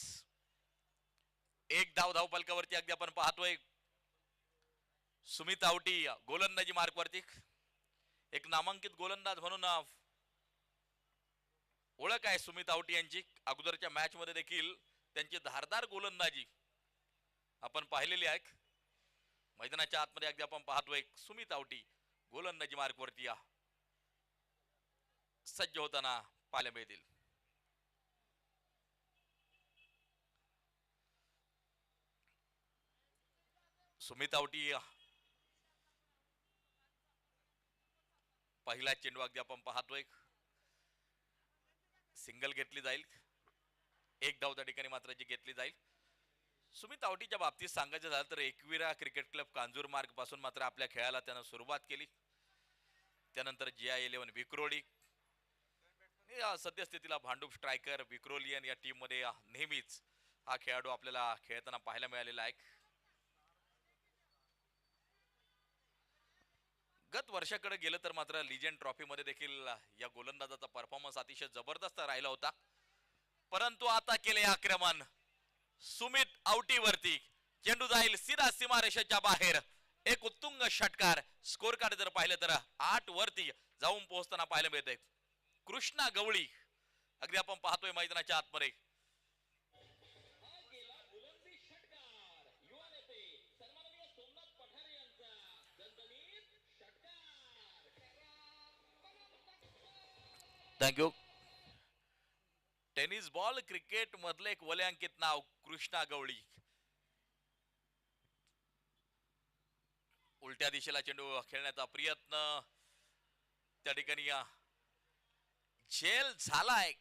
एक धाव धावफलकावरती अगदी आपण पाहतोय. सुमित आवटी गोलंदाजी मार्कवरती, एक नामांकित गोलंदाज म्हणून ओळख आहे सुमित आवटी यांची. अगोदरच्या मॅच मध्ये देखील त्यांची धारदार गोलंदाजी आपण पाहिलेली आहे. मैदानाच्या आतमध्ये अगदी आपण पाहतोय सुमित आवटी गोलंदाजी मार्कवरती सज्ज होताना पाहायला मिळतील. सुमित आवटी पहिला चेंडू अगदी आपण पाहतोय, सिंगल घेतली जाईल, एक धाव त्या ठिकाणी मात्र जी घेतली जाईल. सुमित आवटीच्या बाबतीत सांगायचं झालं तर एकविरा क्रिकेट क्लब कांजूरमार्ग पासून मात्र आपल्या खेळाला त्यानं सुरुवात केली. त्यानंतर GI11 विक्रोळी, सद्यस्थितीला भांडूप स्ट्रायकर विक्रोलियन या टीम मध्ये नेहमीच हा खेळाडू आपल्याला खेळताना पाहायला मिळालेला आहे. गत वर्षाकडे गेलं तर मात्र लिजेंड ट्रॉफी मध्ये देखील या गोलंदाजाचा परफॉर्मन्स अतिशय जबरदस्त राहिला होता. परंतु आता केले आक्रमण सुमित आवटीवरती, चेंडू जाईल सीधा सीमारेषेच्या बाहेर, एक उत्तुंग षटकार. स्कोर कार्ड जर पाहिलं तर 8 वरती जाऊन पोहोचताना पाहायला मिळते. कृष्णा गवळी अगदी आपण पाहतोय मैदानाच्या आतमध्ये. थँक्यू. टेनिस बॉल क्रिकेट मधलं एक वलयांकित नाव कृष्णा गवळी. उलट्या दिशेला चेंडू खेळण्याचा प्रयत्न त्या ठिकाणी झेल झालाय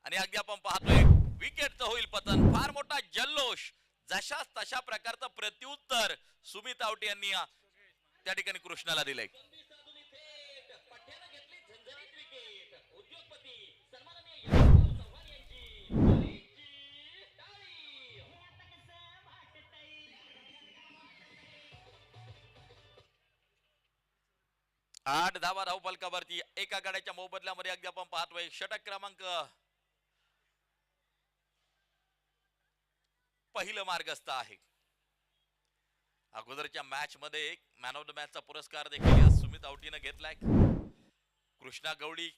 आणि अगदी आपण पाहतोय विकेटचं होईल पतन. फार मोठा जल्लोष, जशाच तशा प्रकारचं प्रत्युत्तर सुमित आवटी यांनी त्या ठिकाणी कृष्णाला दिलंय. आठ धावा धाव फलकावरती एका गाड्याच्या मोबदल्यामध्ये अगदी आपण पाहतोय षटक क्रमांक पहिलं मार्गस्थ आहे. अगोदरच्या मॅच मध्ये मॅन ऑफ द मॅचचा पुरस्कार देखील या सुमित आवटीने घेतलाय. कृष्णा गवळी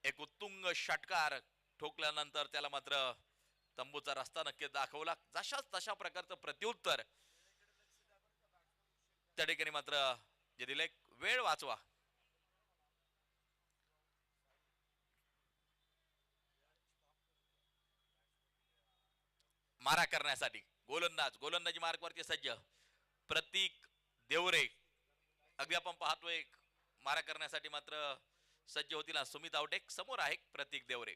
एक उत्तुंग षटकार ठोकल्यानंतर त्याला मात्र तंबूचा रस्ता नक्कीच दाखवला. जशाच तशा प्रकारचं प्रत्युत्तर त्या ठिकाणी मात्र जे दिले. वेळ वाचवा. मारा करण्यासाठी गोलंदाजी मार्गवरती सज्ज प्रतीक देवरे अगदी आपण पाहतोय मारा करण्यासाठी मात्र सज्ज होतील. सुमित आवटे समोर आहे प्रतीक देवरे.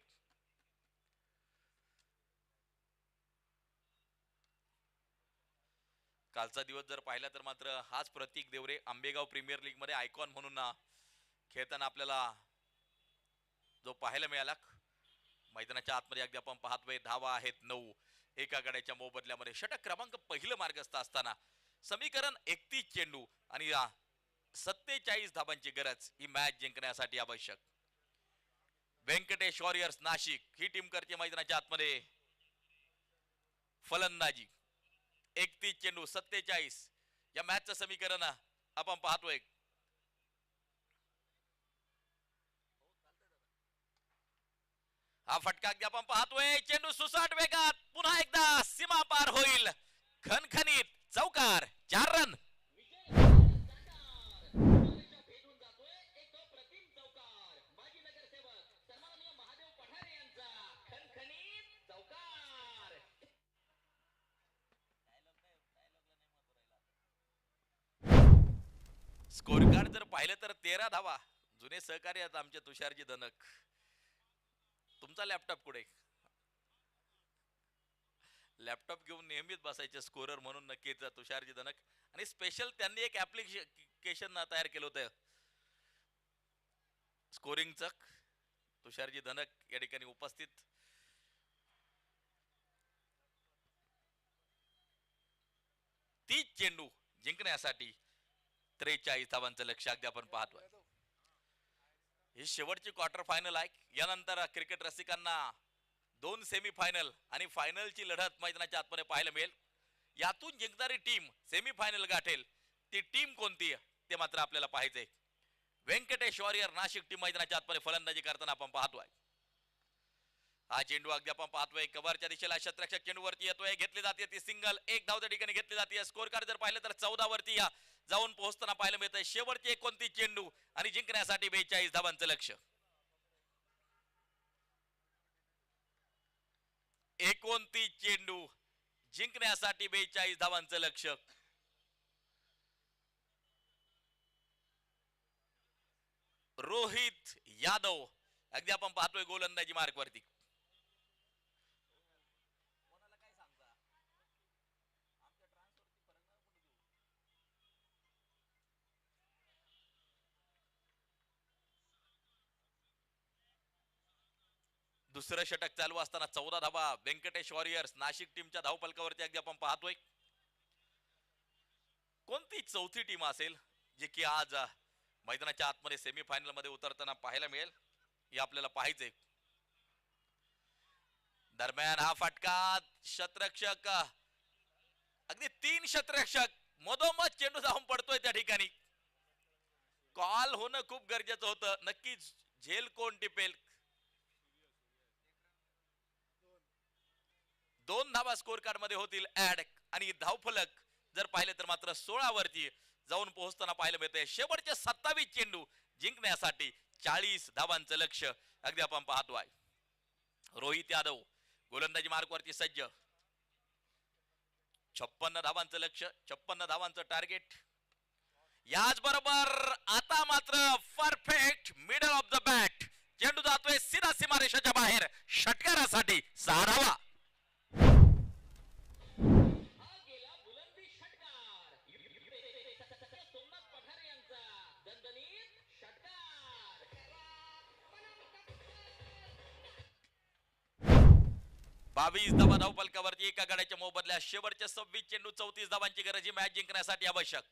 कालचा दिवस जर पाहिला तर मात्र हाच प्रतीक देवरे आंबेगाव प्रीमियर लीग मध्ये आयकॉन म्हणून खेळताना आपल्याला जो पाहायला मिळाला. मैदानाच्या आतमध्ये अगदी आपण पाहतोय धावा आहेत 9 एका गड्याच्या मोबदल्यामध्ये. षटक क्रमांक पहिलं मार्गस्थ असताना समीकरण 31 चेंडू आणि 47 धाबांची गरज ही मॅच जिंकण्यासाठी आवश्यक. व्यंकटेश वॉरियर्स नाशिक ही टीम करते मैदानाच्या आतमध्ये फलंदाजी. 31 चेंडू 47 या मॅचचं समीकरण आपण पाहतोय. हा फटका अगदी आपण पाहतोय. चेंडू सुसाट वेगात पुन्हा एकदा सीमा पार होईल. खणखणीत चौकार, 4 रन. स्कोर कार्ड जर पाहिलं तर 13 धावा. जुने सहकारी आहेत आमचे तुषारजी धनक. तुमचा लॅपटॉप कुठे? लॅपटॉप घेऊन नेहमीच बसायचे स्कोरर म्हणून नक्कीच तुषारजी धनक. आणि स्पेशल त्यांनी एक ऍप्लिकेशन तयार केलं होतं स्कोरिंगचं. तुषारजी धनक या ठिकाणी उपस्थित. तीस चेंडू जिंकण्यासाठी 43 धावांचं लक्ष्य अगदी आपण पाहतोय. ही शेवटची क्वार्टर फायनल आहे. यानंतर क्रिकेट रसिकांना 2 सेमी फायनल आणि फायनलची लढत मैदानाच्या आतमध्ये पाहायला मिळेल. यातून जिंकणारी टीम सेमी फायनल गाठेल. ती टीम कोणती ते मात्र आपल्याला पाहायचंय. व्यंकटेश वॉरियर नाशिक टीम मैदानाच्या आतमध्ये फलंदाजी करताना आपण पाहतोय. हा चेंडू अगदी आपण पाहतोय कव्हरच्या दिशेला क्षेत्ररक्षक चेंडूवरती येतोय. घेतली जाते ती सिंगल. एक धाव त्या ठिकाणी घेतली जाते. स्कोर कार्ड जर पाहिलं तर 14 वरती जाऊन पोहोचताना पाहायला मिळतंय. शेवटचे 29 चेंडू आणि जिंकण्यासाठी 42 धावांचं लक्ष्य. 29 चेंडू जिंकण्यासाठी 42 धावांचं लक्ष्य. रोहित यादव अगदी आपण पाहतोय गोलंदाजी मार्क वरती. दुसरं षटक चालू असताना 14 धावा व्यंकटेश वॉरियर्स नाशिक टीमच्या धावपलकावरती अगदी आपण पाहतोय. कोणती चौथी टीम असेल जी की आज मैदानाच्या आतमध्ये सेमीफायनल मध्ये उतरताना पाहायला मिळेल हे आपल्याला पाहायचंय. दरम्यान हा फटका शतरक्षक अगदी 3 शतरक्षक मधोमध चेंडू जाऊन पडतोय त्या ठिकाणी. कॉल होणं खूप गरजेचं होतं. नक्कीच झेल कोण टिपेल. 2 धावा स्कोर कार्ड मध्ये होतील ऍड आणि धावफलक जर पाहिले तर मात्र 16 वरती जाऊन पोहोचताना पाहायला मिळते. शेवटचे 27 चेंडू जिंकण्यासाठी 40 धावांचं लक्ष्य अगदी आपण पाहतोय. रोहित यादव गोलंदाजी मार्क वरती सज्ज. 56 धावांचं लक्ष्य, 56 धावांचं टार्गेट. याच बरोबर आता मात्र perfect middle of the bat चेंडू जातोय सीधा सीमारेषेच्या बाहेर षटकारासाठी 6 धावा. बावीस धावा धावपलकावरती एका गड्याच्या मोबदल्यात शेवटचे 26 चेंडू 34 धावांची गरज ही मॅच जिंकण्यासाठी आवश्यक.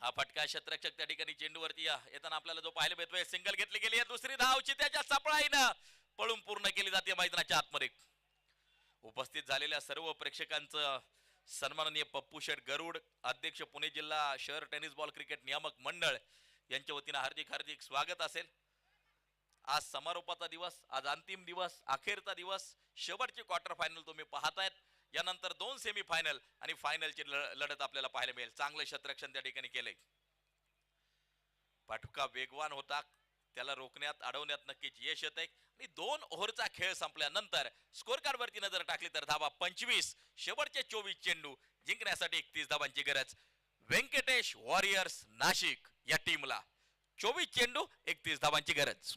हा फटका शतरक्षक त्या ठिकाणी चेंडूवरती येताना आपल्याला जो पाहायला मिळतोय. सिंगल घेतली गेली आहे. दुसरी धाव चित्याच्या सापळाईनं पळून पूर्ण केली जाते मैदानाच्या आतमध्ये. उपस्थित झालेल्या सर्व प्रेक्षकांचं सन्माननीय पप्पू शेठ गरुड अध्यक्ष पुणे जिल्हा शहर टेनिस बॉल क्रिकेट नियामक मंडळ यांच्या वतीने हार्दिक हार्दिक स्वागत असेल. आज समारोपाचा दिवस, आज अंतिम दिवस, अखेरचा दिवस, शेवटची क्वार्टर फायनल तुम्ही पाहतायत. यानंतर 2 सेमीफायनल आणि फायनलची लढत आपल्याला पाहायला मिळेल. चांगलं शतरक्षण त्या ठिकाणी केलंय. फटका वेगवान होता, त्याला रोखण्यात अडवण्यात नक्कीच यश येत आहे. आणि 2 ओव्हरचा खेळ संपल्यानंतर स्कोर कार्ड वरती नजर टाकली तर धावा 25, शेवटचे 24 चेंडू जिंकण्यासाठी 31 धावांची गरज व्यंकटेश वॉरियर्स नाशिक या टीमला. 24 चेंडू 31 धावांची गरज.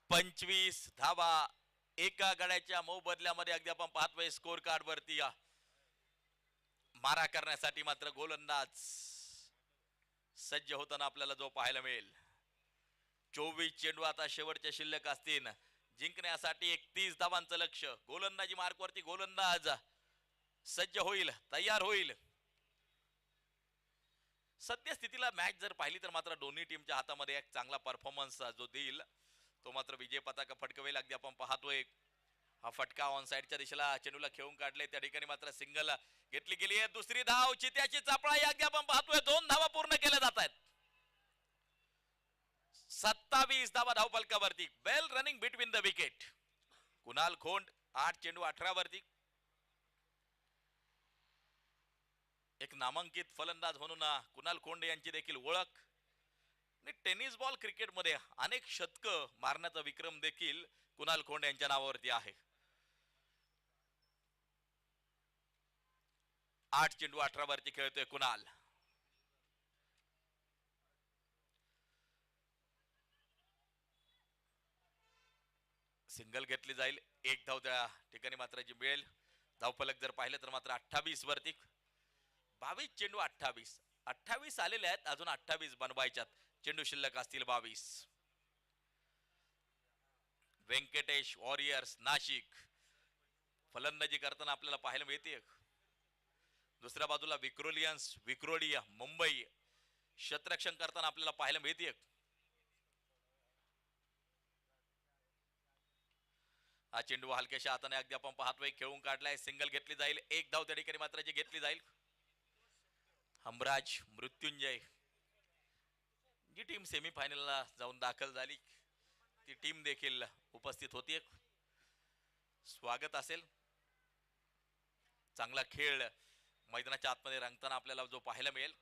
पंचवीस धावा एका गड्याच्या मोबदल्यामध्ये अगदी आपण पाहतोय स्कोर कार्ड वरती मारा करण्यासाठी मात्र गोलंदाज सज्ज होताना आपल्याला जो पाहायला मिळेल. 24 चेंडू आता शेवटचे शिल्लक असतील. जिंकण्यासाठी 31 धावांचं लक्ष्य. गोलंदाजी मार्क वरती गोलंदाज सज्ज होईल, तयार होईल. सद्यस्थितीला मॅच जर पाहिली तर मात्र दोन्ही टीमच्या हातामध्ये एक चांगला परफॉर्मन्स जो देईल तो मात्र विजय पताका फटकवेल. अगदी आपण पाहतोय हा फटका ऑन साइडच्या दिशेला चेंडूला खेळून काढले. त्या ठिकाणी मात्र सिंगल घेतली गेली आहे. दुसरी धाव चित्याची चापळाई अगदी आपण पाहतोय. 2 धावा पूर्ण केल्या जात आहेत. 27 धावा धावपलकावरती. Well running between the wicket. Kunal Khond 8 चेंडू 18 वरती. एक नामांकित फलंदाज म्हणून कुणाल खोंड यांची देखील ओळख. टेनिस बॉल क्रिकेट मध्ये अनेक शतक मारण्याचा विक्रम देखील कुणाल खोंड यांच्या नावावरती आहे. 8 चेंडू 18 वरती खेळतोय कुणाल. सिंगल घेतली जाईल. 1 धाव त्या ठिकाणी मात्र जी मिळेल. धावफलक जर पाहिलं तर मात्र 28 वरती. 22 चेंडू 28 28 आलेले आहेत. अजून 28 बनवायच्यात. चेंडू शिल्लक असतील 22. व्यंकटेश वॉरियर्स नाशिक फलंदाजी करताना आपल्याला पाहायला मिळते. दुसऱ्या बाजूला विक्रोलियन्स विक्रोली मुंबई शतरक्षण करताना आपल्याला पाहायला मिळते. हा चेंडू हलक्याशा हाताने अगदी आपण पाहतोय खेळून काढलाय. सिंगल घेतली जाईल. 1 धाव त्या ठिकाणी मात्र जी घेतली जाईल. हमराज मृत्युंजय जी टीम सेमीफायनलला जाऊन दाखल झाली ती टीम देखील उपस्थित होती. स्वागत असेल. चांगला खेळ मैदानाच्या आतमध्ये रंगताना आपल्याला जो पाहायला मिळेल.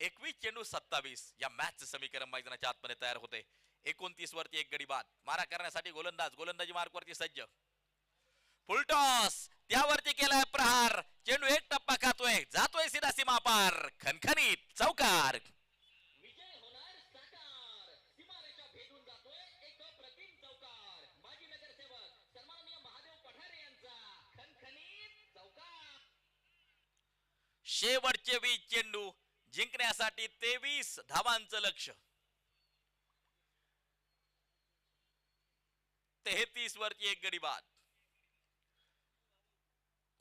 21 चेंडू 27 या मॅचचं समीकरण मैदानाच्या आतमध्ये तयार होते. 29 वरती एक गडी बाद. मारा करण्यासाठी गोलंदाज, गोलंदाजी मार्क वरती सज्ज. फुलटॉस त्यावरती केलाय प्रहार. चेंडू एक टप्पा खातोय, जातोय सीधा सीमा पार. खणखणीत चौकार. शेवटचे 20 चेंडू जिंकण्यासाठी 23 धावांचं लक्ष्य. 33 वरती एक गडी बाद.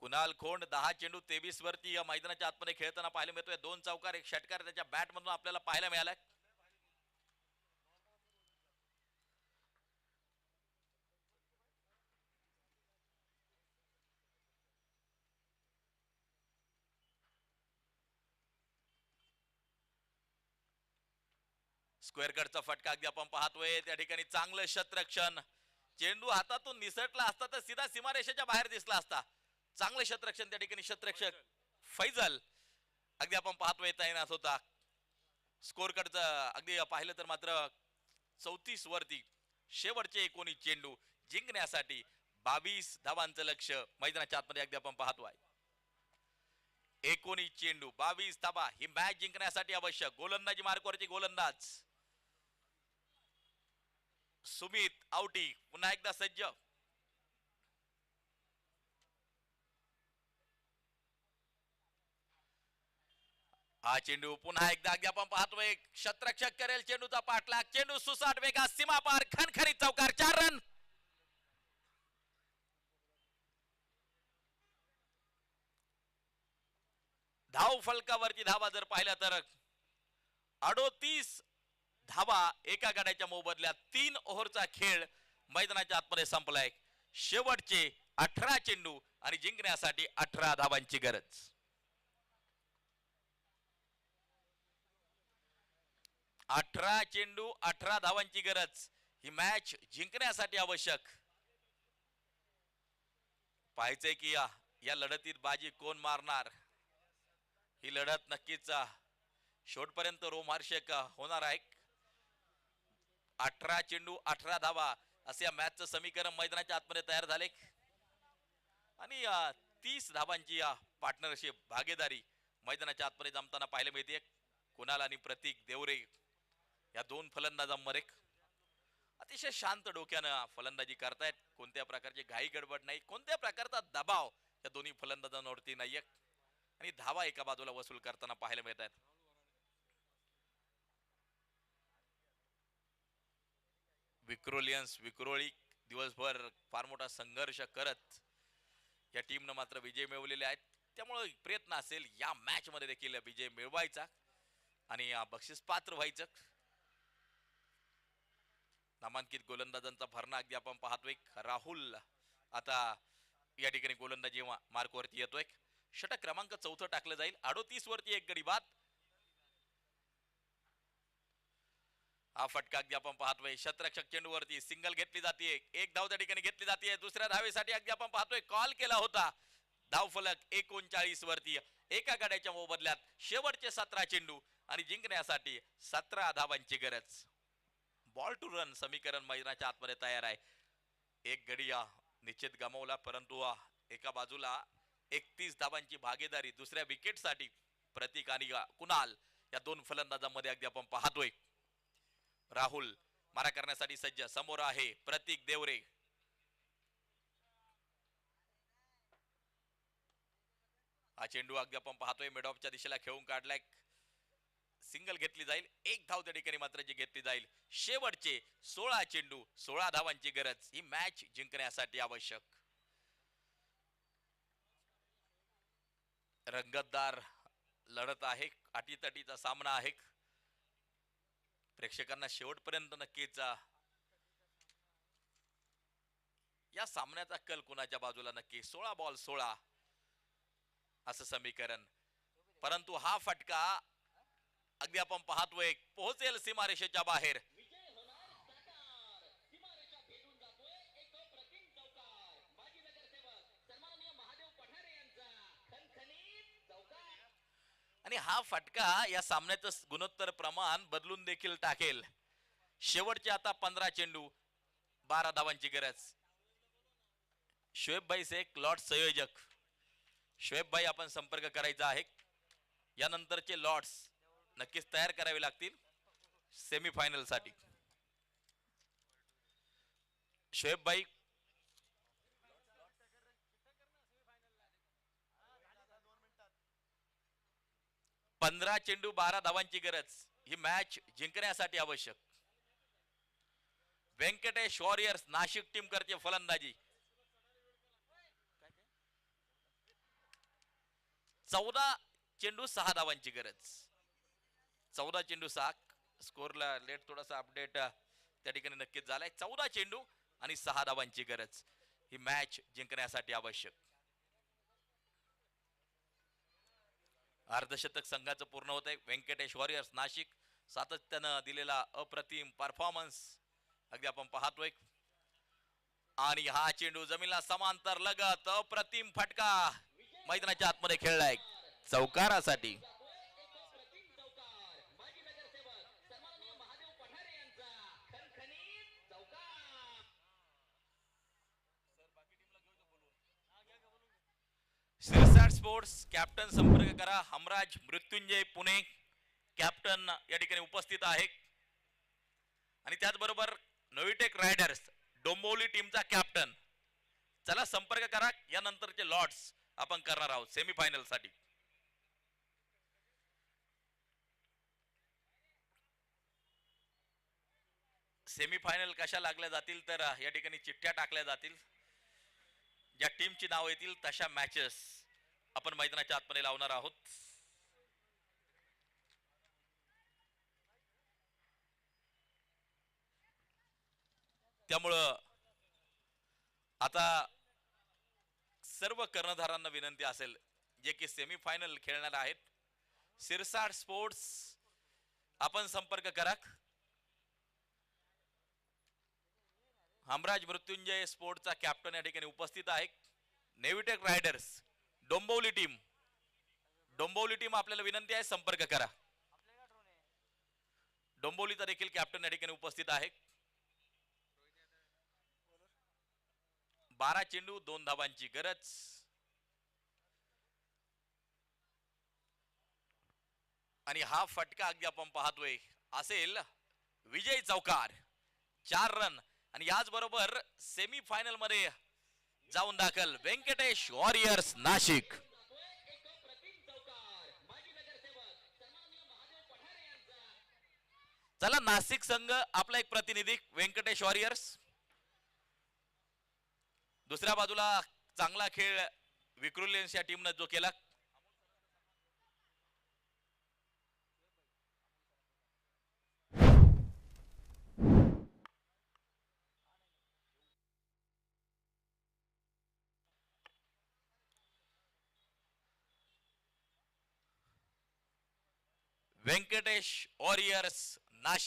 कुणाल खोंड 10 चेंडू 23 वरती या मैदानाच्या आतमध्ये खेळताना पाहायला मिळतोय. 2 चौकार, एक षटकार त्याच्या बॅट मधून आपल्याला पाहायला मिळालाय. स्क्वेअर कटचा फटका अगदी आपण पाहतोय. त्या ठिकाणी चांगलं शतरक्षण. चेंडू हातातून निसटला असता तर सीधा सीमारेषेच्या बाहेर दिसला असता. चांगलं शतरक्षण त्या ठिकाणी शतरक्षक फैजल अगदी आपण पाहतोय तैनात होता. स्कोअर कटचं अगदी पाहिलं तर मात्र 34 वरती शेवटचे 19 चेंडू जिंकण्यासाठी 22 धावांचं लक्ष्य मैदानाच्या आतमध्ये अगदी आपण पाहतोय. 19 चेंडू 22 धावा ही मॅच जिंकण्यासाठी आवश्यक. गोलंदाजी मार्कवरती गोलंदाज सुमित आवटी पुन्हा एकदा सज्ज. हा चेंडू पुन्हा एकदा अगदी आपण पाहतोय. शतरक्षक करेल चेंडूचा पाठलाग. चेंडू सुसाट वेगा सीमा पार. खणखणीत चौकार. 4 रन. धाव फलकावरती धावा जर पाहिल्या तर 38 धावा एका गड्याच्या मोबदल्यात. 3 ओव्हरचा खेळ मैदानाच्या आतमध्ये संपलाय. शेवटचे 18 चेंडू आणि जिंकण्यासाठी 18 धावांची गरज. 18 चेंडू 18 धावांची गरज. ही मॅच जिंकण्यासाठी आवश्यक. पाहायचंय की या लढतीत बाजी कोण मारणार. ही लढत नक्कीच शेवटपर्यंत रोमहर्षक होणार आहे. 18 चेंडू 18 धावा असे या मॅचचं समीकरण मैदानाच्या आतमध्ये तयार झाले. आणि 30 धावांची पार्टनरशिप भागीदारी मैदानाच्या आतमध्ये जमताना पाहायला मिळते. कुणाल आणि प्रतीक देवरे या 2 फलंदाजांमध्ये अतिशय शांत डोक्यानं फलंदाजी करतायत. कोणत्या प्रकारची घाई गडबड नाही, कोणत्या प्रकारचा दबाव या दोन्ही फलंदाजांवरती नाहीये. आणि धावा एका बाजूला वसूल करताना पाहायला मिळत आहेत. विक्रोळी दिवसभर फार मोठा संघर्ष करत या टीमनं मात्र विजय मिळवलेले आहेत. त्यामुळे प्रयत्न असेल या मॅच मध्ये देखील विजय मिळवायचा आणि बक्षीस पात्र व्हायचं. नामांकित गोलंदाजांचा भरणा अगदी आपण पाहतोय. राहुल आता या ठिकाणी गोलंदाजी मार्कवरती येतोय. षटक क्रमांक 4 टाकलं जाईल. 38 वरती एक गडी बाद. हा फटका अगदी आपण पाहतोय. शतरक्षक चेंडूवरती सिंगल घेतली जाते. एक धाव त्या ठिकाणी घेतली जाते. दुसऱ्या धावेसाठी अगदी आपण पाहतोय कॉल केला होता. धाव फलक 39 वरती एका गड्याच्या मोबदल्यात शेवटचे 17 चेंडू आणि जिंकण्यासाठी 17 धावांची गरज. बॉल टू रन समीकरण मैदानाच्या आतमध्ये तयार आहे. एक गडी निश्चित गमावला, परंतु एका बाजूला 31 धावांची भागीदारी दुसऱ्या विकेट साठी प्रतीक आणि कुणाल या 2 फलंदाजांमध्ये अगदी आपण पाहतोय. राहुल मारा करण्यासाठी सज्ज. समोर आहे प्रतीक देवरे. हा चेंडू अगदी आपण पाहतोय मिड ऑफच्या दिशेला खेळून काढलाय. सिंगल घेतली जाईल. एक धाव त्या ठिकाणी मात्र जी घेतली जाईल. शेवटचे 16 चेंडू 16 धावांची गरज. ही मॅच जिंकण्यासाठी आवश्यक. रंगतदार लढत आहे. अटीतटीचा सामना आहे. प्रेक्षकांना शेवटपर्यंत नक्कीच या सामन्याचा कल कुणाच्या बाजूला नक्की. 16 बॉल 16 असं समीकरण. परंतु हा फटका अगदी आपण पाहतोय पोहोचेल सीमारेषेच्या बाहेर. आणि हा फटका या सामन्याचं गुणोत्तर प्रमाण बदलून देखील टाकेल. शेवटचे आता 15 चेंडू, 12 धावांची गरज. शोएब भाई शेख लॉट संयोजक. शोएब भाई आपण संपर्क करायचा आहे. यानंतरचे लॉट्स नक्कीच तयार करावे लागतील सेमीफायनल साठी. शोएब भाई 15 चेंडू 12 धावांची गरज. ही मॅच जिंकण्यासाठी आवश्यक. व्यंकटेश वॉरियर्स नाशिक टीम करते फलंदाजी. 14 चेंडू 6 धावांची गरज. 14 चेंडू 6. स्कोरला लेट थोडासा अपडेट त्या ठिकाणी नक्कीच झालाय. 14 चेंडू आणि 6 धावांची गरज. ही मॅच जिंकण्यासाठी आवश्यक. अर्धशतक संघाचं पूर्ण होत आहे. व्यंकटेश वॉरियर्स नाशिक सातत्यानं दिलेला अप्रतिम परफॉर्मन्स अगदी आपण पाहतोय. आणि हा चेंडू जमिनीला समांतर लगत अप्रतिम फटका मैदानाच्या आतमध्ये खेळलाय चौकारासाठी. सिरसाट स्पोर्ट्स कॅप्टन संपर्क करा. हमराज मृत्युंजय पुणे कॅप्टन या ठिकाणी उपस्थित आहे. आणि त्याचबरोबर नोविटेक रायडर्स डोंबिवली टीमचा कॅप्टन. चला संपर्क करा. यानंतरचे लॉट्स आपण करणार आहोत सेमीफायनल साठी. सेमीफायनल कशा लागल्या जातील तर या ठिकाणी चिठ्ठ्या टाकल्या जातील. ज्या टीमची नाव येतील तशा मॅचेस आपण मैदानाच्या आतमध्ये लावणार आहोत. त्यामुळं आता सर्व कर्णधारांना विनंती असेल जे की सेमीफायनल खेळणार आहेत. सिरसाट स्पोर्ट्स आपण संपर्क करा. हमराज मृत्युंजय स्पोर्टचा कॅप्टन या ठिकाणी उपस्थित आहे. नेव्हिटेक रायडर्स डोंबिवली टीम आपल्याला विनंती आहे संपर्क करा. डोंबिवलीचा देखील कॅप्टन या ठिकाणी उपस्थित आहे. 12 चेंडू 2 धावांची गरज. आणि हा फटका अगदी आपण पाहतोय असेल विजय चौकार. 4 रन आणि याच बरोबर सेमीफायनल मध्ये जाऊन दाखल व्यंकटेश वॉरियर्स नाशिक. चला नाशिक संघ आपला एक प्रतिनिधी व्यंकटेश वॉरियर्स. दुसऱ्या बाजूला चांगला खेळ विक्रोलियन्स या टीमने जो केला. व्यंकटेश वॉरियर्स नाशिक.